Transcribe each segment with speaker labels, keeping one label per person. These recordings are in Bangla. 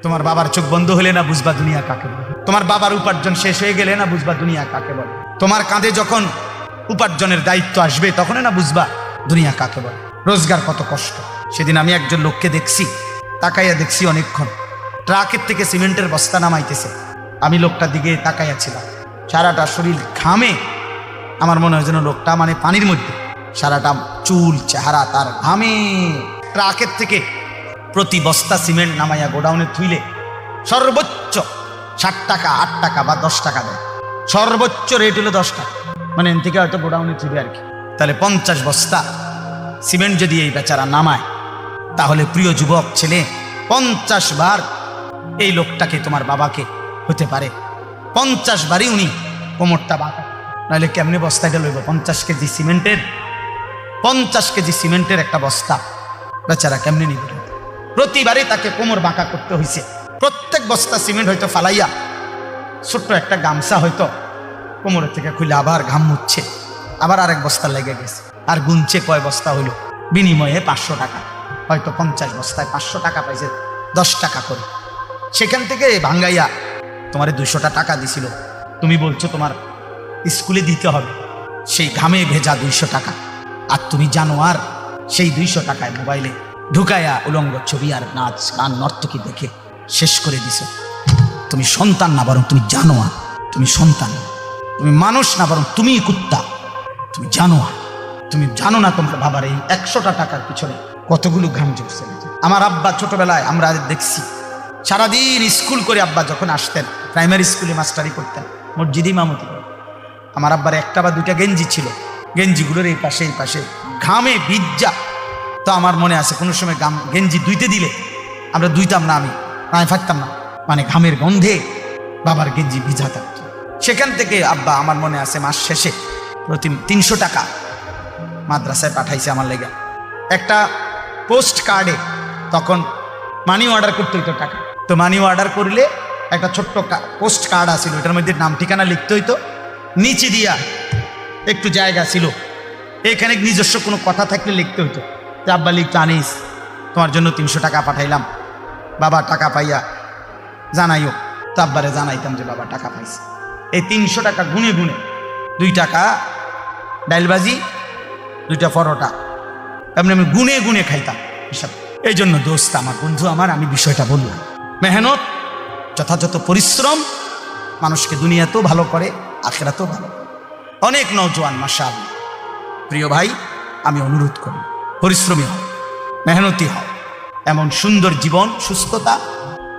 Speaker 1: তোমার বাবার চোখ বন্ধ হলে না বুঝবা দুনিয়া কাকে বলে। তোমার বাবার উপার্জন শেষ হয়ে গেলে না বুঝবা দুনিয়া কাকে বলে। তোমার কাঁধে যখন উপার্জনের দায়িত্ব আসবে তখন না বুঝবা দুনিয়া কাকে বলে। রোজগার কত কষ্ট। সেদিন আমি একজন লোককে দেখছি, তাকাইয়া দেখছি অনেকক্ষণ, ট্রাকের থেকে সিমেন্টের বস্তা নামাইতেছে। আমি লোকটার দিকে তাকাইয়া ছিলাম, সারাটা শরীর ঘামে। আমার মনে হয় যেন লোকটা মানে পানির মধ্যে, সারাটা চুল চেহারা তার ঘামে। ট্রাকের থেকে প্রতি বস্তা সিমেন্ট নামাইয়া গোডাউনে থুইলে সর্বোচ্চ 60 টাকা 8 টাকা বা 10 টাকা দেয়। সর্বোচ্চ রেট হলো 10 টাকা, মানে এন থেকে হয়তো গোডাউনে থুইবে আর কি। তাহলে 50 বস্তা সিমেন্ট যদি এই বেচারা নামায়, তাহলে প্রিয় যুবক ছেলে 50 বার এই লোকটাকে তোমার বাবাকে হতে পারে। 50 বারই উনি কোমরটা বাঁকা, নাহলে কেমনে বস্তাটা লইব? 50 কেজি সিমেন্টের 50 কেজি সিমেন্টের একটা বস্তা বেচারা কেমনে নিবে? প্রতিবারই তাকে কোমর বাঁকা করতে হয়েছে। প্রত্যেক বস্তা সিমেন্ট হয়তো ফালাইয়া ছোট্ট একটা গামছা হয়তো কোমরের থেকে খুলে আবার ঘাম মুচ্ছে, আবার আরেক বস্তা লেগে গেছে, আর গুনছে কয় বস্তা হইল, বিনিময়ে 500 টাকা। হয়তো 50 বস্তায় 500 টাকা পাইছে, 10 টাকা করে। সেখান থেকে ভাঙ্গাইয়া তোমার 200টা টাকা দিছিল, তুমি বলছো তোমার স্কুলে দিতে হবে। সেই ঘামে ভেজা 200 টাকা, আর তুমি জানো আর সেই 200 টাকায় মোবাইলে ঢুকায়া উলঙ্গ ছবি আর নাচ গান নর্তকী দেখে শেষ করে দিছ। তুমি সন্তান না, বরং তুমি জানোয়ার। তুমি সন্তান, তুমি মানুষ না, বরং তুমি কুত্তা। তুমি জানোয়ার। তুমি জানো না তোমার বাবার এই 100টা টাকার পিছনে কতগুলো ঘাম ঝরছে। আমার আব্বা ছোটবেলায় আমরা দেখছি, সারাদিন স্কুল করে আব্বা যখন আসতেন, প্রাইমারি স্কুলে মাস্টারি করতেন, মসজিদে ইমামতি। আমার আব্বার 1টা বা 2টা গেঞ্জি ছিল, গেঞ্জিগুলোর এই পাশে ঘামে ভিজা। তো আমার মনে আছে কোনো সময় গেঞ্জি ধুইতে দিলে আমরা ধুইতাম না, আমি ফাটতাম না, মানে ঘামের গন্ধে বাবার গেঞ্জি ভিজা থাকতো। সেখান থেকে আব্বা আমার মনে আছে মাস শেষে প্রতি 300 টাকা মাদ্রাসায় পাঠাইছে আমার লেগে। একটা পোস্ট কার্ডে তখন মানি অর্ডার করতে হইতো টাকা, তো মানি অর্ডার করলে একটা ছোট্ট পোস্ট কার্ড আছিল, ওইটার মধ্যে নাম ঠিকানা লিখতে হইতো। নিচে দিয়া একটু জায়গা ছিল, এখানে নিজস্ব কোনো কথা থাকলে লিখতে হইতো। তো আব্বা লিখতো, আনিস তোমার জন্য 300 টাকা পাঠাইলাম, বাবা টাকা পাইয়া জানাইও। তো আব্বারে জানাইতাম যে বাবা টাকা পাইছে। এই 300 টাকা গুনে গুনে 2 টাকা ডাইলবাজি, 2টা পরোটা, এমনি আমি গুনে গুনে খাইতাম হিসাব। এই জন্য দোস্ত আমার, বন্ধু আমার, আমি বিষয়টা বললাম। মেহনত, যথাযথ পরিশ্রম মানুষকে দুনিয়াতেও ভালো করে, আখিরাতেও ভালো করে। অনেক নওজোয়ান মাশাআল্লাহ। প্রিয় ভাই, আমি অনুরোধ করি, পরিশ্রমী হও, মেহনতি হও। এমন সুন্দর জীবন, সুস্থতা,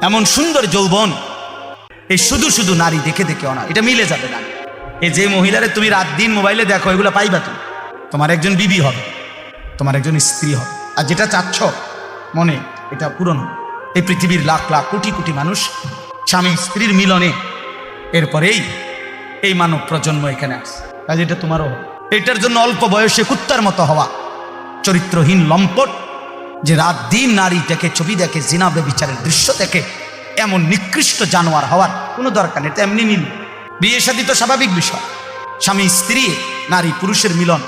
Speaker 1: এমন সুন্দর যৌবন, এই শুধু শুধু নারী দেখে দেখে না, এটা মিলে যাবে না। এই যে মহিলারে তুমি রাত দিন মোবাইলে দেখো, এগুলো পাইবা তুমি। তোমার একজন বিবি হবে, তোমার একজন স্ত্রী হবে, আর যেটা চাচ্ছ মনে, এটা পূরণ হবে। এই পৃথিবীর লাখ লাখ কোটি কোটি মানুষ স্বামী স্ত্রীর মিলনে এরপরেই এই মানব প্রজন্ম এখানে আসে। কাজ এটা তোমারও হবে। এটার জন্য অল্প বয়সে কুত্তার মতো হওয়া, চরিত্রহীন লম্পট, যে রাত দিন নারী দেখে, ছবি দেখে, জিনা ব্যভিচারের দৃশ্য দেখে, এমন নিকৃষ্ট জানোয়ার হওয়ার কোনো দরকার নেই। এটা এমনি মিল। বিয়ে শাদী তো স্বাভাবিক বিষয়, স্বামী স্ত্রী, নারী পুরুষের মিলন,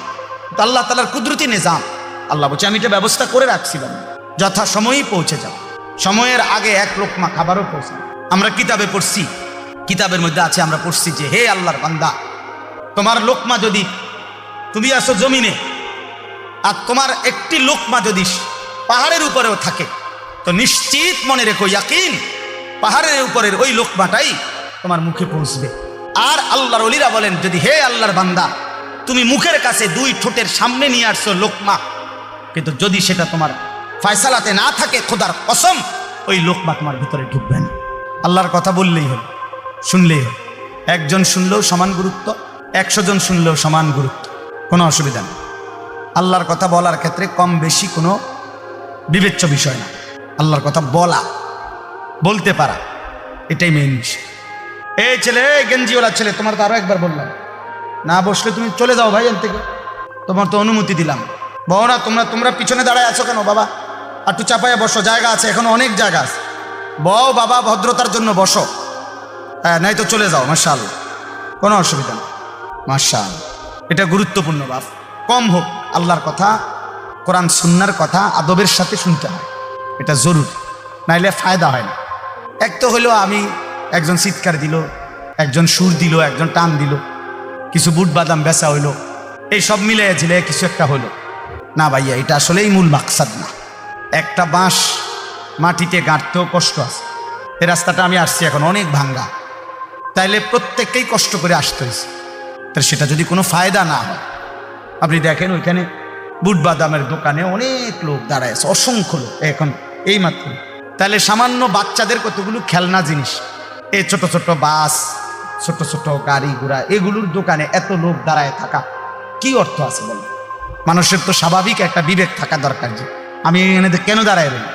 Speaker 1: আল্লাহ তাআলার কুদরতি নিজাম। আল্লাহ বলছে আমি এটা ব্যবস্থা করে রাখছিলাম, যথা সময়ই পৌঁছে যাও। সময়ের আগে 1 লোকমা খাবারও পৌঁছে। আমরা কিতাবে পড়ছি, কিতাবের মধ্যে আছে, আমরা পড়ছি যে হে আল্লাহর বান্দা, তোমার লোকমা যদি, তুমি আসো জমিনে, আর তোমার একটি লোকমা যদি পাহাড়ের উপরেও থাকে, তো নিশ্চিত মনে রেখো, ইয়াকিন, পাহাড়ের উপরের ওই লোকমাটাই তোমার মুখে পৌঁছবে। আর আল্লাহর ওলিরা বলেন, যদি হে আল্লাহর বান্দা, তুমি মুখের কাছে 2 ঠোঁটের সামনে নিয়ে আসছো লোকমা, কিন্তু যদি সেটা তোমার ফয়সালাতে না থাকে, খোদার কসম ওই লোকমা তোমার ভিতরে ঢুকবে না। আল্লাহর কথা বললেই হল, শুনলেই হল। একজন শুনলেও সমান গুরুত্ব, 100 জন শুনলেও সমান গুরুত্ব, কোনো অসুবিধা নেই। আল্লাহর কথা বলার ক্ষেত্রে কম বেশি কোনো বিবেচ্য বিষয় না। আল্লাহর কথা বলা, বলতে পারা, এটাই মেইন বিষয়। এই ছেলে, গেঞ্জিওয়ালা ছেলে, তোমার তো আরো একবার বললাম, না বসলে তুমি চলে যাও ভাই, এর থেকে তোমার তো অনুমতি দিলাম। বউ না, তোমরা পিছনে দাঁড়ায় আছো কেন বাবা? আর একটু চাপাইয়া বসো, জায়গা আছে, এখনো অনেক জায়গা আছে। বউ বাবা, ভদ্রতার জন্য বসো, হ্যাঁ, নাই তো চলে যাও। মাশাআল্লাহ, কোনো অসুবিধা নেই। মাশাআল্লাহ, এটা গুরুত্বপূর্ণ বাপ। কম হোক, আল্লাহর কথা, কোরআন সুন্নাহর কথা আদবের সাথে শুনতে হয়, এটা জরুরি, নাইলে ফায়দা হয় না। এক তো হলো আমি একজন চিৎকার দিল, একজন সুর দিল, একজন টান দিল, কিছু বুট বাদাম বেচা হইলো, এই সব মিলে ঝিলে কিছু একটা হলো না। ভাইয়া এটা আসলেই মূল মাকসাদ না। একটা বাঁশ মাটিতে গাঁটতেও কষ্ট আছে। এই রাস্তাটা আমি আসছি এখন অনেক ভাঙ্গা, তাইলে প্রত্যেককেই কষ্ট করে আসতে হয়েছে। তাহলে সেটা যদি কোনো ফায়দা না হয়, আপনি দেখেন ওইখানে বুট বাদামের দোকানে অনেক লোক দাঁড়ায় আছে, অসংখ্য লোক এখন এই মাত্র। তাহলে সামান্য বাচ্চাদের কতগুলো খেলনা জিনিস, এই ছোট ছোট বাস, ছোট ছোট গাড়ি ঘোড়া, এগুলোর দোকানে এত লোক দাঁড়ায় থাকা কি অর্থ আছে বলে? মানুষের তো স্বাভাবিক একটা বিবেক থাকা দরকার যে আমি এখানে কেন দাঁড়ায় রইল।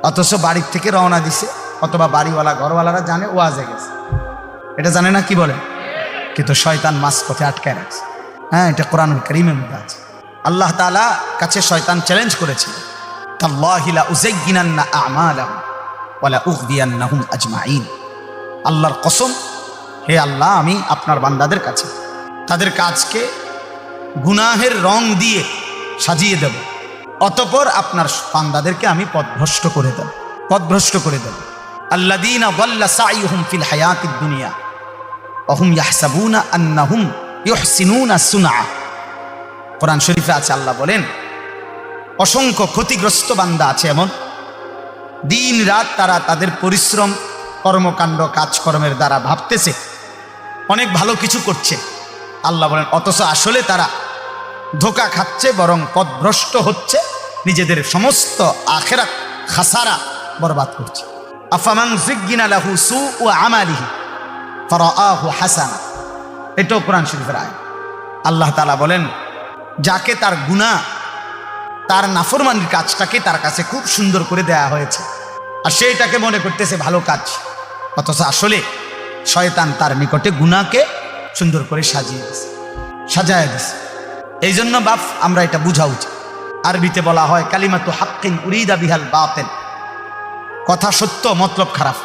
Speaker 1: অথচ বাড়ির থেকে রওনা দিছে, অথবা বাড়িওয়ালা ঘরওয়ালারা জানে ওয়াজে গেছে, এটা জানে না কি বলে, কিন্তু শয়তান মাঝপথে আটকায় রাখছে। হ্যাঁ, এটা কোরআনুল কারীমের মধ্যে আছে। আল্লাহ তাআলা কাছে শয়তান চ্যালেঞ্জ করেছিল, তাল্লাহি লা উযায়্যিনান্না আ'মালাহুম ওয়া লা উগবিয়ান্নাহুম আজমাইন। আল্লাহর কসম, হে আল্লাহ, আমি আপনার বান্দাদের কাছে তাদের কাজকে গুনাহের রং দিয়ে সাজিয়ে দেব, অতঃপর আপনার বান্দাদেরকে আমি পথভ্রষ্ট করে দেব, পথভ্রষ্ট করে দেব। আল্লাযীনা যাল্লা সা'য়ুহুম ফিল হায়াতিদ দুনিয়া ওয়া হুম ইয়াহসাবুনা আন্নাহুম ইউহসিনুনা সুনআ। কোরআন শরীফে আছে, আল্লাহ বলেন অসংখ্য ক্ষতিগ্রস্ত বান্দা আছে এমন, দিন রাত তারা তাদের পরিশ্রম, কর্মকাণ্ড, কাজকর্মের দ্বারা ভাবতেছে অনেক ভালো কিছু করছে। আল্লাহ বলেন অথচ আসলে তারা ধোঁকা খাচ্ছে, বরং পথভ্রষ্ট হচ্ছে, নিজেদের সমস্ত আখিরাত খাসারা বরবাদ করছে। আফামান যুগ্গিনা লাহু সুউ আমালিহি ফারাআহু হাসানা, এটাও কোরআন শরীফের আয়াত। আল্লাহ তাআলা বলেন যাকে তার গুনাহ, তার নাফরমানির কাজটাকে তার কাছে খুব সুন্দর করে দেয়া হয়েছে, আর সেইটাকে মনে করতেছে ভালো কাজ, অথচ আসলে শয়তান তার নিকটে গুনাহকে সুন্দর করে সাজিয়ে দিয়েছে। এই জন্য বাপ আমরা এটা বুঝা উচিত। আরবিতে বলা হয় কালিমাতু হাক্কিন উরিদা বিহাল বাতিল, কথা সত্য মতলব খারাপ।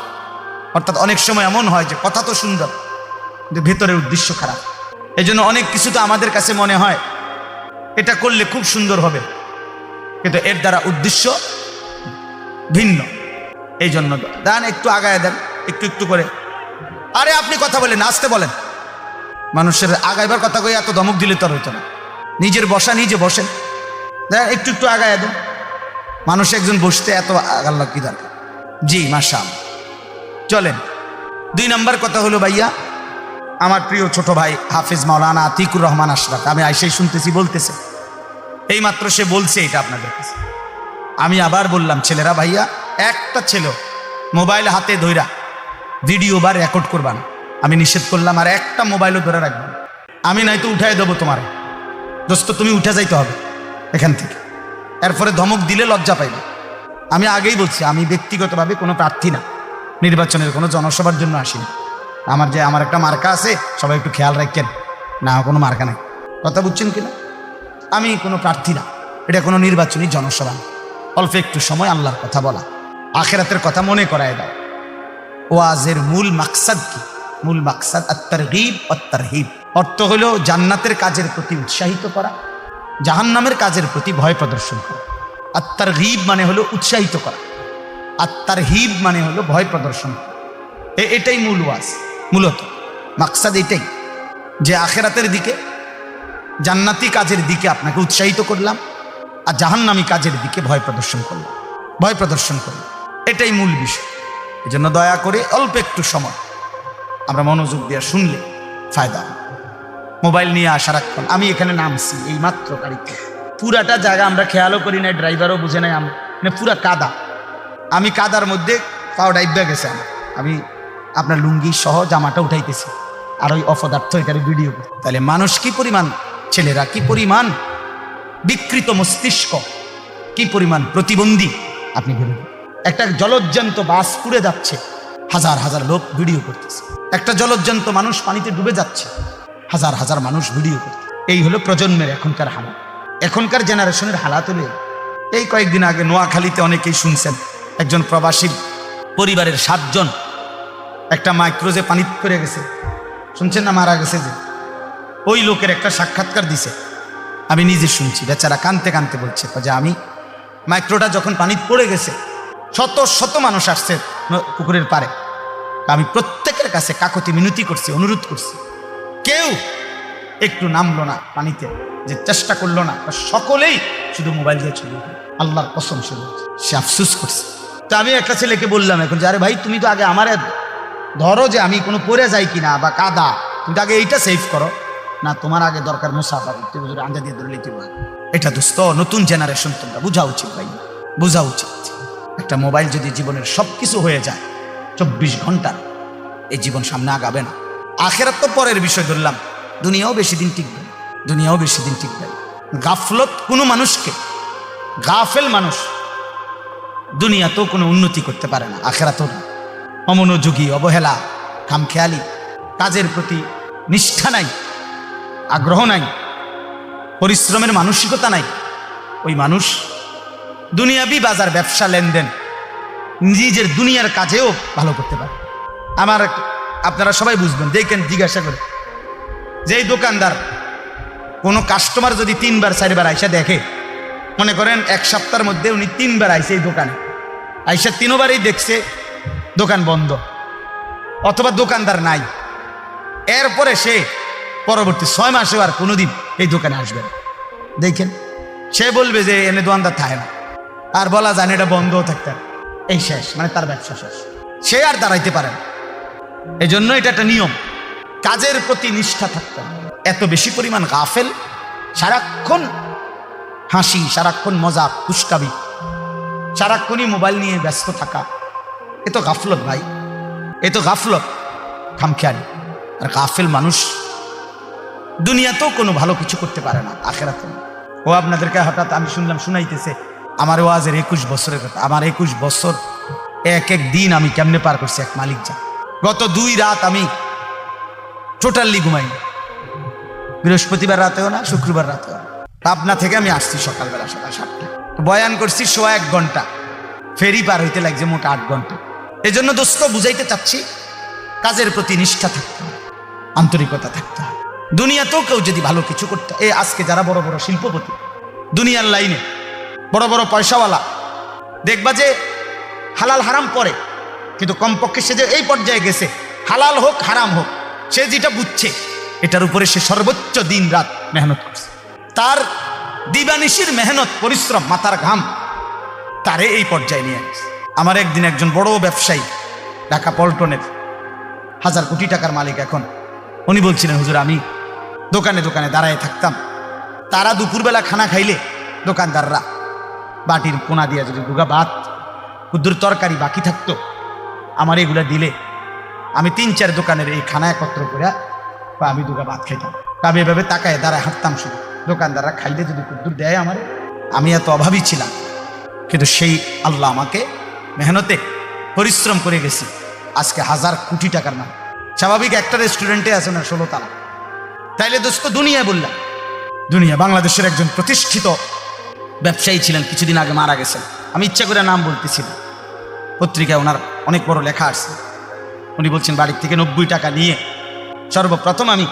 Speaker 1: অর্থাৎ অনেক সময় এমন হয় যে কথা তো সুন্দর কিন্তু ভেতরের উদ্দেশ্য খারাপ। এই জন্য অনেক কিছু তো আমাদের কাছে মনে হয় এটা করলে খুব সুন্দর হবে, কিন্তু এর দ্বারা উদ্দেশ্য ভিন্ন। এই জন্য দেন একটু আগায় দেন, একটু একটু করে। আরে আপনি কথা বলেন, আসতে বলেন। মানুষের আগাইবার কথা কই এত ধমক দিলে তো হইতো না। নিজের বসা নিজে বসেন, দেন একটু একটু আগায় দেন। মানুষ একজন বসতে এত আগাল্লা কি দরকার? জি মাশাআল্লাহ, চলেন। 2 নম্বর কথা হলো ভাইয়া, আমার প্রিয় ছোট ভাই হাফেজ মাওলানা আতিকুর রহমান আশরাফ, আমি আইসাই শুনতেছি বলতেছে, এইমাত্র সে বলছে এটা আপনাদের কাছে। আমি আবার বললাম ছেলেরা, ভাইয়া একটা ছেলে মোবাইল হাতে ধইরা ভিডিও বা রেকর্ড করবা না, আমি নিষেধ করলাম। আর একটা মোবাইলও ধরে রাখবেন, আমি নয়তো উঠাই দেবো তোমার দোস্ত, তুমি উঠে যাইতে হবে এখান থেকে। এরপরে ধমক দিলে লজ্জা পাইবে। আমি আগেই বলছি, আমি ব্যক্তিগতভাবে কোনো প্রার্থী না, নির্বাচনের কোনো জনসভার জন্য আসিনি। আমার একটা মার্কা আছে, সবাই একটু খেয়াল রাখেন না, কোনো মার্কা নাই, কথা বুঝছেন কিনা? আমি কোনো প্রার্থী না, এটা কোনো নির্বাচনী জনসভা না। অল্প একটু সময় আল্লাহর কথা বলা, আখিরাতের কথা মনে করায় দাও। ওয়াজের মূল মাকসাদ কি? মূল মাকসাদ আত-তারগীব ওয়াত-তারহীব। অর্থ হলো জান্নাতের কাজের প্রতি উৎসাহিত করা, জাহান্নামের কাজের প্রতি ভয় প্রদর্শন করা। আত-তারগীব মানে হলো উৎসাহিত করা, আত-তারহীব মানে হলো ভয় প্রদর্শন করা। এটাই মূল ওয়াজ, মূলত মাকসাদ এটাই, যে আখিরাতের দিকে, জান্নাতি কাজের দিকে আপনাকে উৎসাহিত করলাম, আর জাহান্নামী কাজের দিকে ভয় প্রদর্শন করলাম, ভয় প্রদর্শন করলাম। এটাই মূল বিষয়। এই জন্য দয়া করে অল্প একটু সময় আমরা মনোযোগ দিয়ে শুনলে ফায়দা হবে। মোবাইল নিয়ে আসা রাখুন। আমি এখানে নামছি এই মাত্র গাড়িতে, পুরাটা জায়গা আমরা খেয়ালও করি নাই, ড্রাইভারও বুঝে নাই, মানে পুরা কাদা। আমি কাদার মধ্যে পাও ডাইবা গেছে আমি আপনার লুঙ্গি সহ জামাটা উঠাইতেছি, আর ওই অপদার্থ এটার ভিডিও। তাহলে মানুষ কি পরিমাণ, ছেলেরা কি পরিমাণ বিকৃত মস্তিষ্ক, কি পরিমাণ প্রতিবন্ধী আপনি ভেবে। একটা জলজ্জান্ত বাস পুড়ে যাচ্ছে, হাজার হাজার লোক ভিডিও করতেছে। একটা জলজ্জান্ত মানুষ পানিতে ডুবে যাচ্ছে, হাজার হাজার মানুষ ভিডিও করতেছে। এই হলো প্রজন্মের এখনকার হালাত, এখনকার জেনারেশনের হালাত হলে। এই কয়েকদিন আগে নোয়াখালীতে অনেকেই শুনছেন, একজন প্রবাসী পরিবারের 7 জন একটা মাইক্রোজে পানি পড়ে গেছে, শুনছেন না, মারা গেছে। যে ওই লোকের একটা সাক্ষাৎকার দিছে, আমি নিজে শুনছি, বেচারা কানতে কানতে বলছে যে আমি মাইক্রোটা যখন পানি পড়ে গেছে, শত শত মানুষ আসছে পুকুরের পাড়ে, আমি প্রত্যেকের কাছে কাকতি মিনতি করছি, অনুরোধ করছি, কেউ একটু নামলো না পানিতে, যে চেষ্টা করলো না, সকলেই শুধু মোবাইল দিয়ে ছবি। আল্লাহর কসম সে আফসুস করছে। তো আমি একটা ছেলেকে বললাম এখন যে, আরে ভাই তুমি তো আগে আমার ধরো যে আমি কোনো পড়ে যাই কিনা বা কাদা, তুমি তো আগে এইটা সেভ করো না, তোমার আগে দরকার মুসাফা করতে, বুঝলে আঞ্জা দিয়ে ধরলে কি। এটা দোস্ত নতুন জেনারেশন, তোমরা বোঝা উচিত ভাই, বোঝা উচিত। একটা মোবাইল যদি জীবনের সবকিছু হয়ে যায় 24 ঘন্টা, এই জীবন সামনে আগাবে না। আখেরাত তো পরের বিষয় ধরলাম, দুনিয়াও বেশি দিন টিকবে, দুনিয়াও বেশি দিন টিকবে। গাফলত কোনো মানুষকে, গাফেল মানুষ দুনিয়াতেও কোনো উন্নতি করতে পারে না, আখেরাতেও না। অমনোযোগী, অবহেলা, খামখেয়ালি, কাজের প্রতি নিষ্ঠা নাই, আগ্রহ নাই, পরিশ্রমের মানসিকতা নাই, ওই মানুষ দুনিয়াবি বাজার ব্যবসা লেনদেন নিজের দুনিয়ার কাজেও ভালো করতে পারে। আমার আপনারা সবাই বুঝবেন, দেখেন জিজ্ঞাসা করে যে এই দোকানদার কোনো কাস্টমার যদি 3 বার 4 বার আইসা দেখে, মনে করেন এক সপ্তাহের মধ্যে উনি 3 বার আইসে এই দোকানে, আইসা 3 বারই দেখছে দোকান বন্ধ অথবা দোকানদার নাই, এরপরে সে পরবর্তী 6 মাসেও আর কোনোদিন এই দোকানে আসবে না। দেখেন সে বলবে যে এনে দোকানদার থাকে না, আর বলা যায় না এটা বন্ধও থাকতে, এই শেষ, মানে তার ব্যবসা শেষ, সে আর দাঁড়াইতে পারে না। এই জন্য এটা একটা নিয়ম, কাজের প্রতি নিষ্ঠা থাকতে হবে। এত বেশি পরিমাণ গাফেল, সারাক্ষণ হাসি, সারাক্ষণ মজা খুশকাবি, সারাক্ষণই মোবাইল নিয়ে ব্যস্ত থাকা, এ তো গাফলত ভাই, এ তো গাফলত, খামখেয়ালি। আর গাফেল মানুষ দুনিয়াতেও কোনো ভালো কিছু করতে পারে না, আখেরাতে। ও আপনাদেরকে হঠাৎ আমি শুনলাম শুনাইতেছে আমার ওয়াজের 21 বছরের কথা। আমার 21 বছর এক এক দিন আমি কেমনে পার করছি এক মালিক যা। গত 2 রাত আমি টোটালি ঘুমাই, বৃহস্পতিবার রাতেও না, শুক্রবার রাতেও না। পাবনা থেকে আমি আসছি সকালবেলা সকাল 7টায়, বয়ান করছি 1 ঘন্টা, ফেরি পার হইতে লাগছে মোট 8 ঘন্টা। এই জন্য দোস্ত বুঝাইতে চাচ্ছি, কাজের প্রতি নিষ্ঠা থাকতে হয়, আন্তরিকতা থাকতে হয়। দুনিয়াতেও কেউ যদি ভালো কিছু করতে, আজকে যারা বড় বড় শিল্পপতি, দুনিয়ার লাইনে বড় বড় পয়সাওয়ালা, দেখবা যে হালাল হারাম পরে, কিন্তু কমপক্ষে সে যে এই পর্যায়ে গেছে, হালাল হোক হারাম হোক, সে যেটা বুঝছে এটার উপরে সে সর্বোচ্চ দিন রাত মেহনত করছে। তার দিবানিশির মেহনত, পরিশ্রম, মাথার ঘাম তারে এই পর্যায়ে নিয়ে গেছে। আমার একদিন একজন বড় ব্যবসায়ী, ঢাকা পল্টনের 1000 কোটি টাকার মালিক এখন, উনি বলছিলেন হুজুর আমি দোকানে দোকানে দাঁড়ায় থাকতাম, তারা দুপুরবেলা খানা খাইলে দোকানদাররা বাটির কোনা দিয়ে যদি দুগা ভাত ক্ষুদ্র তরকারি বাকি থাকতো, আমার এগুলা দিলে আমি 3-4 দোকানের এই খানা একত্র করে বা আমি দুগা ভাত খাইতাম। আমি এভাবে তাকায় দাঁড়ায় হাঁটতাম শুধু, দোকানদাররা খাইলে যদি ক্ষুদ্র দেয় আমার, আমি এত অভাবী ছিলাম, কিন্তু সেই আল্লাহ আমাকে মেহনতে পরিশ্রম করে গেছি, আজকে 1000 কোটি টাকার নাম। স্বাভাবিক একটা রেস্টুরেন্টে আছে না 16 তালা। তাইলে দোস্ত দুনিয়া বললাম, দুনিয়া বাংলাদেশের একজন প্রতিষ্ঠিত ব্যবসায়ী ছিলেন, কিছুদিন আগে মারা গেছেন, আমি ইচ্ছা করে নাম বলতেছি না, পত্রিকায় ওনার অনেক বড় লেখা আসছে। উনি বলছেন বাড়ির থেকে 90 টাকা নিয়ে সর্বপ্রথম আমি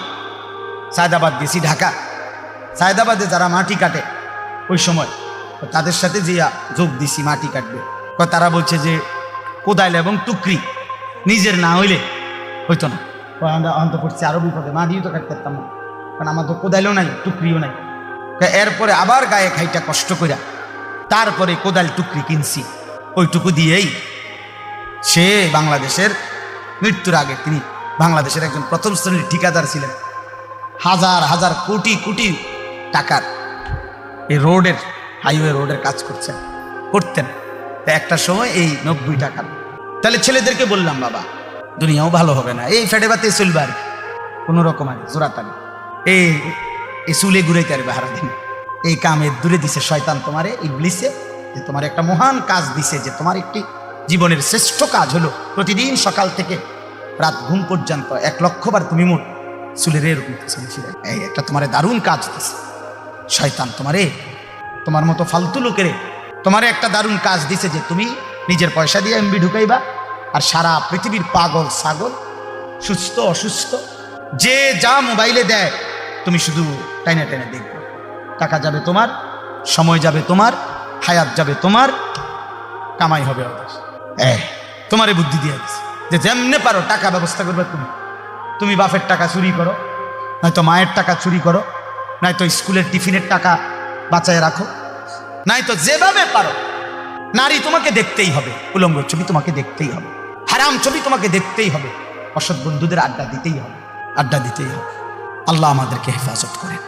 Speaker 1: সায়দাবাদ গেছি, ঢাকা। সায়দাবাদে যারা মাটি কাটে ওই সময় তাদের সাথে যে যোগ দিছি মাটি কাটবে, তারা বলছে যে কোদাইল এবং টুকরি নিজের না হইলে হইতো না। আমরা অন্ত পড়ছি আরো বিপদে, মাটিও তো কাটতে পারতাম না, কারণ আমার তো কোদাইলও নাই, টুকরিও নাই। এরপরে আবার গায়ে খাইটা কষ্ট কইরা তারপরে কোদাল টুকরি কিনছি, ওইটুকু দিয়েই সে বাংলাদেশের মৃত্যুর আগে তিনি বাংলাদেশের একজন প্রথম শ্রেণীর ঠিকাদার ছিলেন, 1000 কোটি কোটি টাকার এই রোডের, হাইওয়ে রোডের কাজ করতেন। একটা সময় এই 90 টাকার। তাহলে ছেলেদেরকে বললাম বাবা দুনিয়াও ভালো হবে না, এই ফেটে বাতে চলবে আর কোনো রকম আর জোরাতানি, এই চুলে ঘুরাইতে পারবে হারা দিন, এই কামের দূরে দিছে শয়তান তোমারে, ইবলিসে, যে তোমার একটা মহান কাজ দিছে, যে তোমার একটি জীবনের শ্রেষ্ঠ কাজ হলো প্রতিদিন সকাল থেকে রাত ঘুম পর্যন্ত 1 লক্ষ বার তুমি মোট চুলের এরকম এই একটা তোমার দারুণ কাজ দিছে শয়তান তোমারে, তোমার মতো ফালতু লোকের তোমারে একটা দারুণ কাজ দিছে যে তুমি নিজের পয়সা দিয়ে এমবি ঢুকাইবা, আর সারা পৃথিবীর পাগল ছাগল, সুস্থ অসুস্থ যে যা মোবাইলে দেয় তুমি শুধু টাইনে টাইনে দেখবে, টাকা যাবে তোমার, সময় যাবে তোমার, হায়াত যাবে তোমার, কামাই হবে তোমারে বুদ্ধি দিয়ে দিচ্ছে, যে যেমনে পারো টাকা ব্যবস্থা করবে তুমি। তুমি বাপের টাকা চুরি করো, নয়তো মায়ের টাকা চুরি করো, নয়তো স্কুলের টিফিনের টাকা বাঁচায় রাখো, নয়তো যেভাবে পারো। নারী তোমাকে দেখতেই হবে, উলঙ্গ ছবি তোমাকে দেখতেই হবে, হারাম ছবি তোমাকে দেখতেই হবে, অসৎ বন্ধুদের আড্ডা দিতেই হবে, আড্ডা দিতেই হবে। আল্লাহ আমাদেরকে হেফাজত করেন।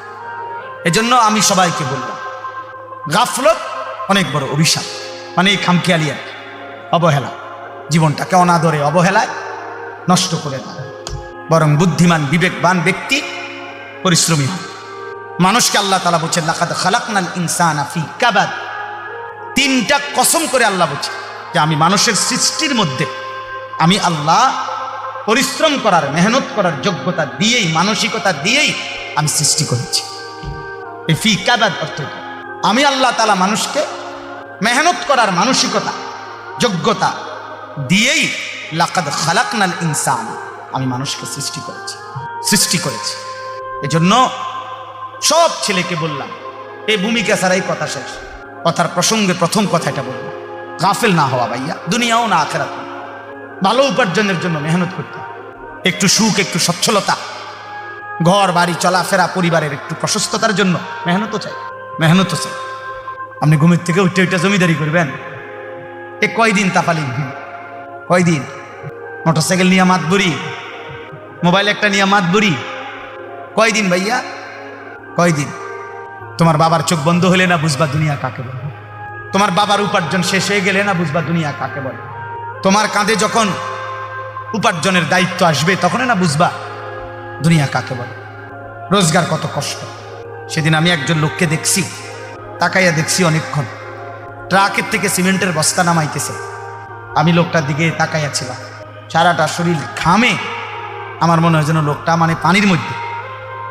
Speaker 1: এজন্য আমি সবাইকে বললাম, গাফলত অনেক বড় অভিশাপ, মানে এই খামখেয়ালি আর কি, অবহেলা, জীবনটাকে অনাদরে অবহেলায় নষ্ট করে দেয়। বরং বুদ্ধিমান বিবেকবান ব্যক্তি পরিশ্রমী হয়। মানুষকে আল্লাহ তাআলা বলছেন, লাকাদ খালাকনাল ইনসানা ফি কাবাদ। তিনটা কসম করে আল্লাহ বলছে যে আমি মানুষের সৃষ্টির মধ্যে আমি আল্লাহ পরিশ্রম করার, মেহনত করার যোগ্যতা দিয়েই, মানসিকতা দিয়েই আমি সৃষ্টি করেছি। এই ফি কাবাদ অর্থ আমি আল্লাহ তাআলা মানুষকে মেহনত করার মানসিকতা, যোগ্যতা দিয়েই লাকাদ খালাকনাল ইনসান, আমি মানুষকে সৃষ্টি করেছি। এজন্য সব ছেলেকে বললাম, এই ভূমিকা ছাড়াই কথা শেষ। কথার প্রসঙ্গে প্রথম কথাটা বললাম, গাফেল না হওয়া ভাইয়া, দুনিয়াও না আখিরাত। ভালো উপার্জনের জন্য মেহনত করতে, একটু সুখ, একটু সচ্ছলতা, ঘর বাড়ি চলাফেরা, পরিবারের একটু প্রশস্ততার জন্য মেহনতও চাই। আপনি ঘুমের থেকে উঠে জমিদারি করবেন, এ কয়দিন তাফালিং, কয়দিন মোটরসাইকেল নিয়ে মাতবুরি, মোবাইল একটা নিয়ে মাতবুরি, কয়দিন ভাইয়া, কয়দিন? তোমার বাবার চোখ বন্ধ হলে না বুঝবা দুনিয়া কাকে বলে। তোমার বাবার উপার্জন শেষ হয়ে গেলে না বুঝবা দুনিয়া কাকে বলে। তোমার কাঁধে যখন উপার্জনের দায়িত্ব আসবে তখনই না বুঝবা দুনিয়া কাকে বলে। রোজগার কত কষ্ট। সেদিন আমি একজন লোককে দেখছি, তাকাইয়া দেখছি অনেকক্ষণ, ট্রাকের থেকে সিমেন্টের বস্তা নামাইতেছে। আমি লোকটার দিকে তাকাইয়া ছিলাম, সারাটা শরীর ঘামে, আমার মনে হয় যেন লোকটা মানে পানির মধ্যে,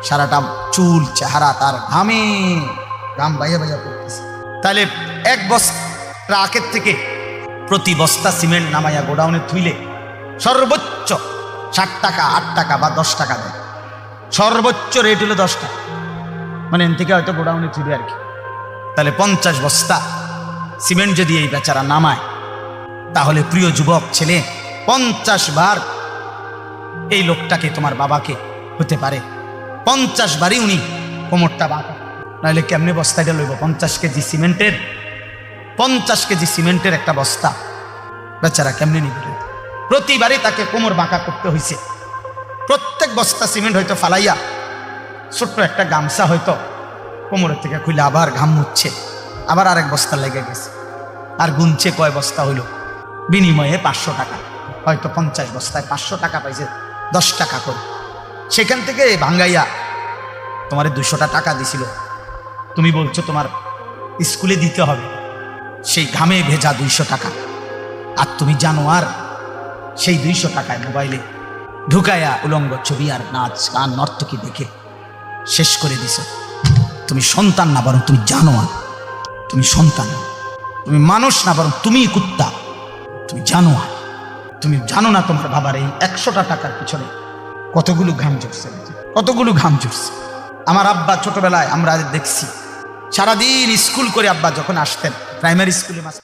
Speaker 1: সারাটা চুল চেহারা তার ঘামে, ঘাম বাইয়া বাইয়া পড়তেছে। তাহলে এক বস্তা ট্রাকের থেকে প্রতি বস্তা সিমেন্ট নামাইয়া গোডাউনে থুইলে সর্বোচ্চ 60 টাকা, 8 টাকা বা 10 টাকা দেয়। সর্বোচ্চ রেট হলো 10 টাকা, মানে এন থেকে হয়তো গোডাউনে থুইবে আর কি। তাহলে 50 বস্তা সিমেন্ট যদি এই বেচারা নামায়, তাহলে প্রিয় যুবক ছেলে, 50 বার এই লোকটাকে, তোমার বাবাকে হতে পারে 50 বারই উনি কোমরটা বাঁকা, নাহলে কেমনে বস্তাটা লইব? 50 কেজি সিমেন্টের একটা বস্তা বেচারা কেমনে নিবে? প্রতিবারই তাকে কোমর বাঁকা করতে হয়েছে। প্রত্যেক বস্তা সিমেন্ট হয়তো ফালাইয়া ছোট্ট একটা গামছা হয়তো কোমরের থেকে খুলে আবার ঘাম মুচ্ছে, আবার আরেক বস্তা লেগে গেছে, আর গুনছে কয় বস্তা হইল, বিনিময়ে 500 টাকা। হয়তো 50 বস্তায় 500 টাকা পাইছে, 10 টাকা করে। সেখান থেকে ভাঙ্গাইয়া তোমার 200টা টাকা দিছিল, তুমি বলছো তোমার স্কুলে দিতে হবে, সেই ঘামে ভেজা 200 টাকা। আর তুমি জানো আর সেই 200 টাকায় মোবাইলে ঢুকাইয়া উলঙ্গ ছবি আর নাচ গান নর্তকী দেখে শেষ করে দিছ। তুমি সন্তান না, বরং তুমি জানো আর, তুমি সন্তান, তুমি মানুষ না, বরং তুমি কুত্তা। তুমি জানো আর, তুমি জানো না তোমার বাবার এই 100টা টাকার পিছনে কতগুলো ঘাম ঝরছে, কতগুলো ঘাম ঝরছে। আমার আব্বা ছোটবেলায় আমরা দেখছি, সারাদিন স্কুল করে আব্বা যখন আসতেন, প্রাইমারি স্কুলে মাস্টার।